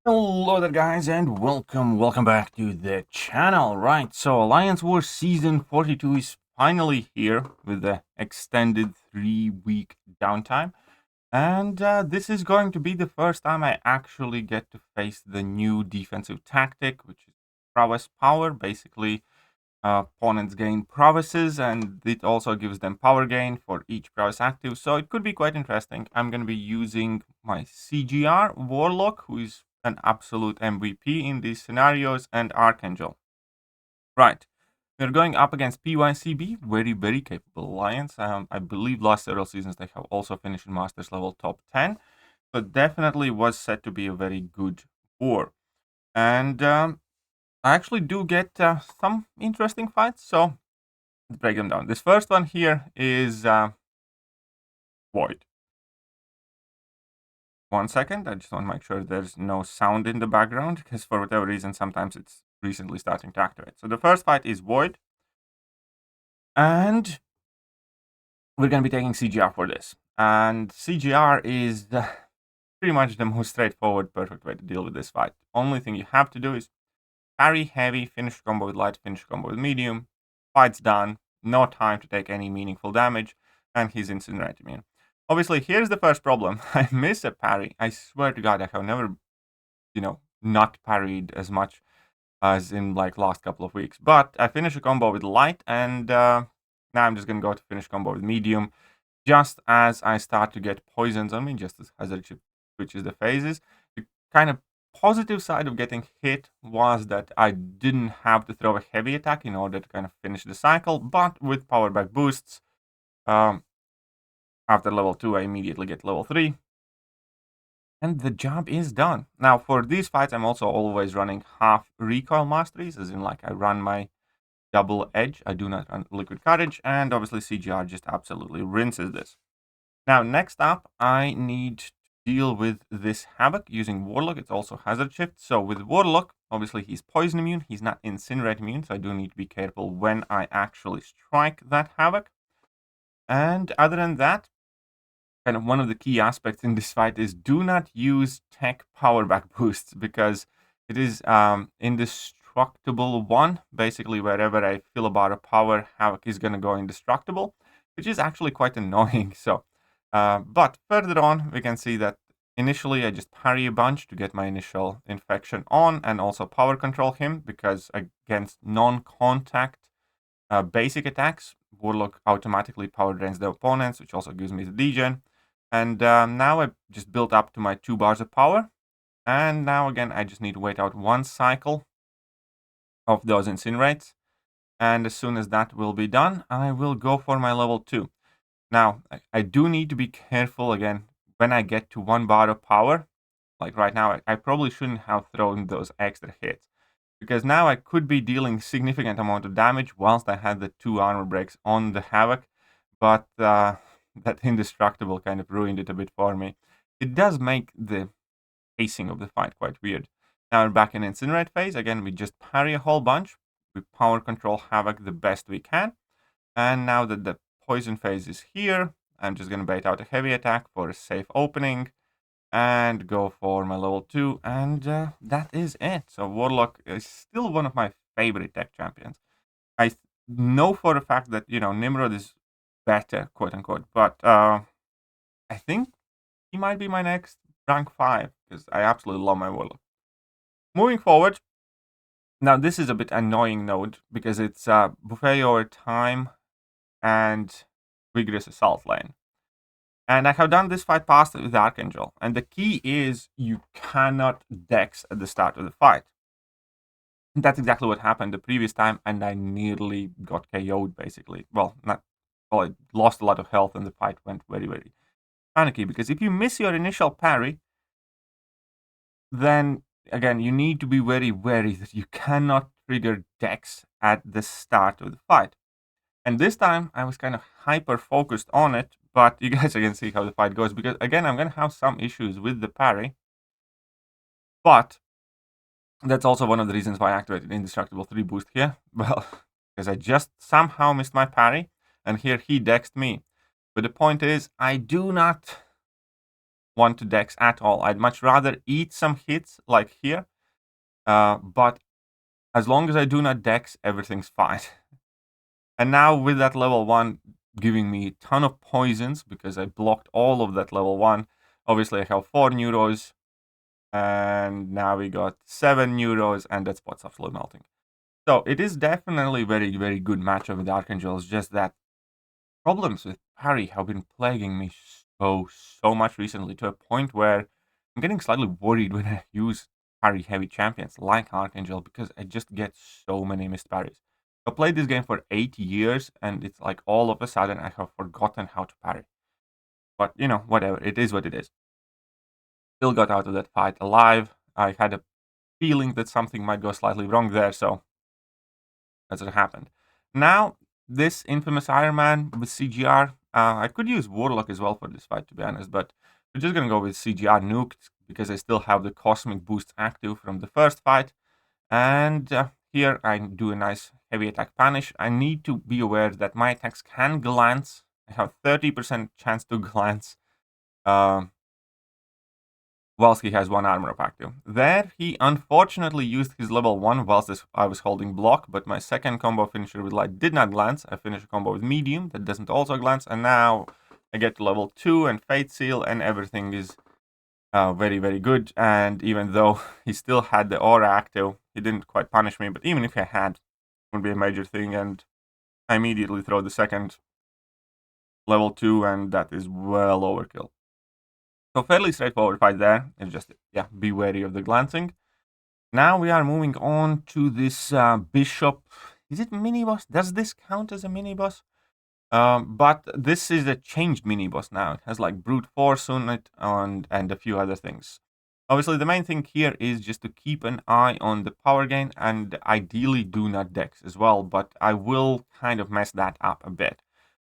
Hello there guys and welcome back to the channel. Right, so Alliance Wars Season 42 is finally here with the extended 3-week downtime. And this is going to be the first time I actually get to face the new defensive tactic, which is prowess power. Basically, opponents gain prowesses and it also gives them power gain for each prowess active. So it could be quite interesting. I'm going to be using my CGR, Warlock, who is an absolute MVP in these scenarios, and Archangel. Right. We're going up against PYCB, very capable alliance. I believe last several seasons they have also finished in Masters level top 10. So definitely was set to be a very good war. And I actually do get some interesting fights, so let's break them down. This first one here is Void. 1 second, I just want to make sure there's no sound in the background, because for whatever reason, sometimes it's recently starting to activate. So the first fight is Void, and we're going to be taking CGR for this. And CGR is pretty much the most straightforward, perfect way to deal with this fight. Only thing you have to do is parry heavy, finish combo with light, finish combo with medium. Fight's done, no time to take any meaningful damage, and he's incinerate immune. Obviously, here's the first problem. I miss a parry. I swear to God, I have never, not parried as much as in like last couple of weeks. But I finish a combo with light, and now I'm just gonna go to finish combo with medium. Just as I start to get poisons on me, just as Hazard switches the phases. The kind of positive side of getting hit was that I didn't have to throw a heavy attack in order to kind of finish the cycle, but with power back boosts, after level 2, I immediately get level 3. And the job is done. Now, for these fights, I'm also always running half recoil masteries, as in, like, I run my double edge. I do not run liquid courage, and obviously CGR just absolutely rinses this. Now, next up, I need to deal with this Havoc using Warlock. It's also Hazard Shift. So with Warlock, obviously he's poison immune. He's not incinerate immune, so I do need to be careful when I actually strike that Havoc. And other than that, kind of one of the key aspects in this fight is do not use tech power back boosts, because it is indestructible 1. Basically, wherever I fill a bar of power, Havoc is going to go indestructible, which is actually quite annoying. So, but further on, we can see that initially I just parry a bunch to get my initial infection on, and also power control him, because against non-contact basic attacks, Warlock automatically power drains the opponents, which also gives me the degen. And now I just built up to my 2 bars of power. And now again, I just need to wait out 1 cycle of those incinerates. And as soon as that will be done, I will go for my level 2. Now, I do need to be careful again when I get to 1 bar of power. Like right now, I probably shouldn't have thrown those extra hits, because now I could be dealing significant amount of damage whilst I had the 2 armor breaks on the Havoc. But that indestructible kind of ruined it a bit for me. It does make the pacing of the fight quite weird. Now we're back in incinerate phase. Again, we just parry a whole bunch. We power control Havoc the best we can. And now that the poison phase is here, I'm just going to bait out a heavy attack for a safe opening and go for my level 2. And that is it. So Warlock is still one of my favorite tech champions. I know for a fact that, Nimrod is better, quote unquote, but I think he might be my next rank 5, because I absolutely love my Warlock. Moving forward, now this is a bit annoying node, because it's buffet over time and vigorous assault lane. And I have done this fight past with Archangel, and the key is you cannot dex at the start of the fight. And that's exactly what happened the previous time, and I nearly got KO'd, basically. Well, I lost a lot of health, and the fight went very panicky, because if you miss your initial parry, then again, you need to be very wary that you cannot trigger dex at the start of the fight. And this time, I was kind of hyper-focused on it, but you guys can see how the fight goes, because again, I'm going to have some issues with the parry. But that's also one of the reasons why I activated Indestructible 3 boost here. Well, because I just somehow missed my parry, and here he dexed me. But the point is, I do not want to dex at all. I'd much rather eat some hits like here, but as long as I do not dex, everything's fine. And now with that level 1 giving me a ton of poisons because I blocked all of that level 1. Obviously I have 4 neuros, and now we got 7 neuros, and that spot's absolutely melting. So it is definitely very, very good matchup with Archangel. It's just that problems with parry have been plaguing me so much recently, to a point where I'm getting slightly worried when I use parry heavy champions like Archangel, because I just get so many missed parries. I played this game for 8 years, and it's like all of a sudden I have forgotten how to parry. But, you know, whatever. It is what it is. Still got out of that fight alive. I had a feeling that something might go slightly wrong there, so that's what happened. Now, this infamous Iron Man with CGR, I could use Warlock as well for this fight, to be honest, but we're just gonna go with CGR nuked, because I still have the Cosmic Boost active from the first fight. And here I do a nice heavy attack punish. I need to be aware that my attacks can glance. I have 30% chance to glance whilst he has 1 armor up active. There, he unfortunately used his level 1 whilst I was holding block, but my second combo finisher with light did not glance. I finished a combo with medium that doesn't also glance, and now I get to level 2 and Fate Seal, and everything is very, very good. And even though he still had the aura active, he didn't quite punish me, but even if I had, it wouldn't be a major thing, and I immediately throw the second level 2, and that is well overkill. So fairly straightforward fight there. It's just, yeah, be wary of the glancing. Now we are moving on to this Bishop. Is it mini-boss? Does this count as a mini-boss? But this is a changed mini-boss now. It has like brute force on it and a few other things. Obviously, the main thing here is just to keep an eye on the power gain, and ideally do not dex as well, but I will kind of mess that up a bit.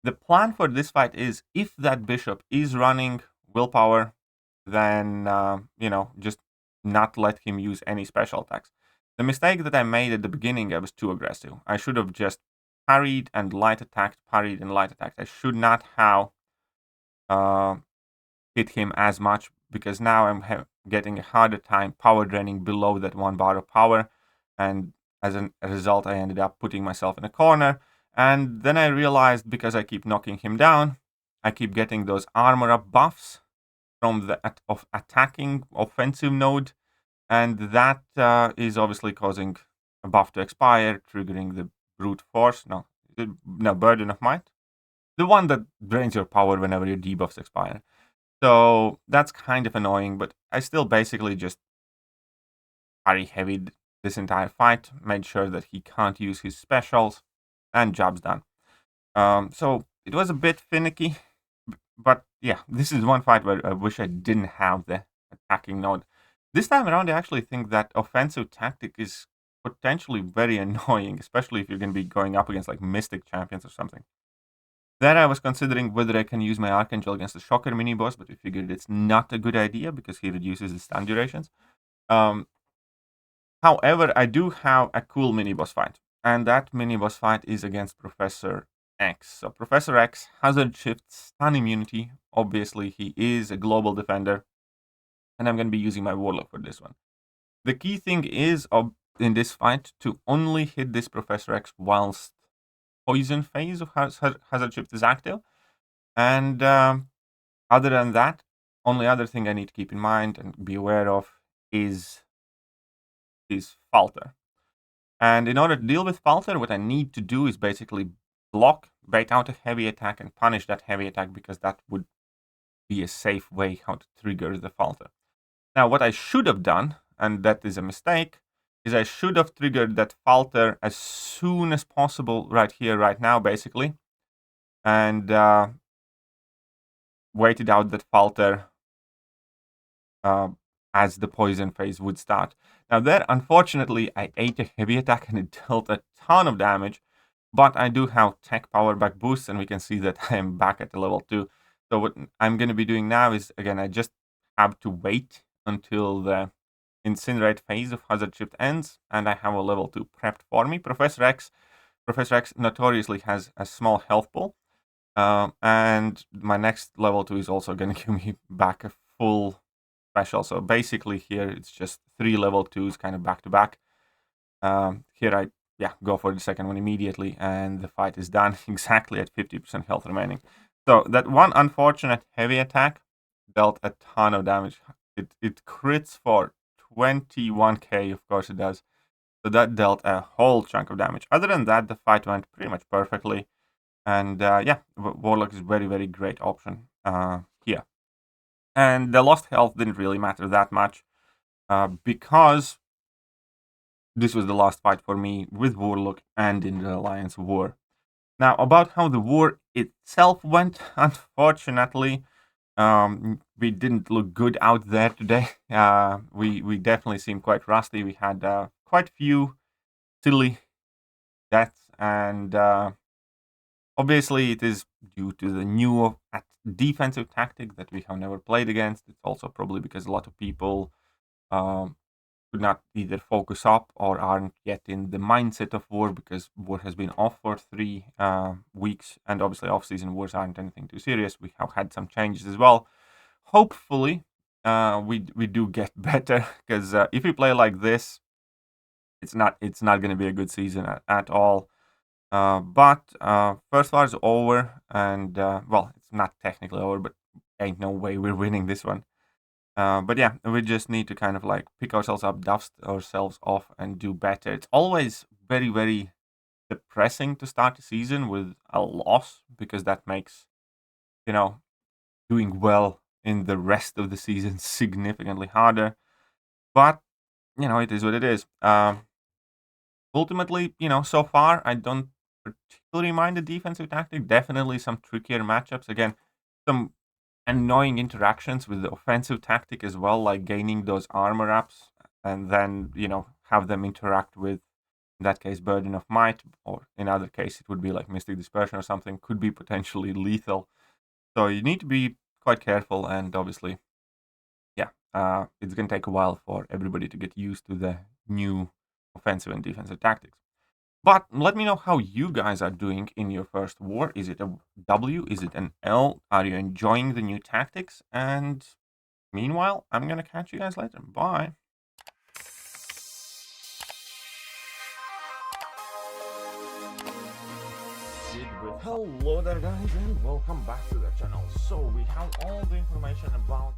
The plan for this fight is, if that Bishop is running willpower, then, you know, just not let him use any special attacks. The mistake that I made at the beginning, I was too aggressive. I should have just parried and light attacked, parried and light attacked. I should not have hit him as much, because now I'm getting a harder time power draining below that 1 bar of power, and as a result I ended up putting myself in a corner. And then I realized, because I keep knocking him down, I keep getting those armor up buffs from the attacking offensive node, and that is obviously causing a buff to expire, triggering the brute force. No, burden of might. The one that drains your power whenever your debuffs expire. So that's kind of annoying, but I still basically just parry heavied this entire fight, made sure that he can't use his specials, and job's done. So it was a bit finicky, but yeah, this is one fight where I wish I didn't have the attacking node. This time around, I actually think that offensive tactic is potentially very annoying, especially if you're going to be going up against like Mystic champions or something. Then I was considering whether I can use my Archangel against the Shocker mini-boss, but we figured it's not a good idea because he reduces the stun durations. However, I do have a cool mini-boss fight, and that mini-boss fight is against Professor X. So Professor X, Hazard Shift, stun immunity. Obviously, he is a global defender, and I'm going to be using my Warlock for this one. The key thing is, in this fight, to only hit this Professor X whilst poison phase of Hazard Shift is active. And other than that, only other thing I need to keep in mind and be aware of is Falter. And in order to deal with Falter, what I need to do is basically block, bait out a heavy attack, and punish that heavy attack, because that would be a safe way how to trigger the Falter. Now, what I should have done, and that is a mistake, is I should have triggered that Falter as soon as possible, right here, right now, basically, and waited out that Falter as the poison phase would start. Now there, unfortunately, I ate a heavy attack and it dealt a ton of damage, but I do have tech power back boosts, and we can see that I am back at the level 2. So what I'm going to be doing now is, again, I just have to wait until the Incinerate phase of Hazard Shift ends, and I have a level 2 prepped for me. Professor X notoriously has a small health pool, and my next level 2 is also going to give me back a full special. So basically here it's just 3 level 2s kind of back to back. Here I go for the second one immediately, and the fight is done exactly at 50% health remaining. So that one unfortunate heavy attack dealt a ton of damage. It crits for 21k, of course it does. So that dealt a whole chunk of damage. Other than that, the fight went pretty much perfectly. And Warlock is very, very great option here. And the lost health didn't really matter that much because this was the last fight for me with Warlock and in the Alliance War. Now, about how the war itself went, unfortunately, we didn't look good out there today. We definitely seemed quite rusty. We had quite few silly deaths, and obviously it is due to the new defensive tactic that we have never played against. It's also probably because a lot of people could not either focus up or aren't yet in the mindset of war, because war has been off for 3 weeks, and obviously off-season wars aren't anything too serious. We have had some changes as well. Hopefully we do get better, because if we play like this, it's not going to be a good season at all. But first war is over, and well, it's not technically over, but ain't no way we're winning this one. But yeah, we just need to kind of like pick ourselves up, dust ourselves off, and do better. It's always very, very depressing to start the season with a loss, because that makes, doing well in the rest of the season significantly harder. But, it is what it is. Ultimately, so far, I don't particularly mind the defensive tactic. Definitely some trickier matchups. Again, some annoying interactions with the offensive tactic as well, like gaining those armor ups and then, have them interact with, in that case, Burden of Might, or in other case, it would be like Mystic Dispersion or something, could be potentially lethal. So you need to be quite careful, and obviously, it's going to take a while for everybody to get used to the new offensive and defensive tactics. But let me know how you guys are doing in your first war. Is it a W? Is it an L? Are you enjoying the new tactics? And meanwhile, I'm going to catch you guys later. Bye. Hello there, guys, and welcome back to the channel. So we have all the information about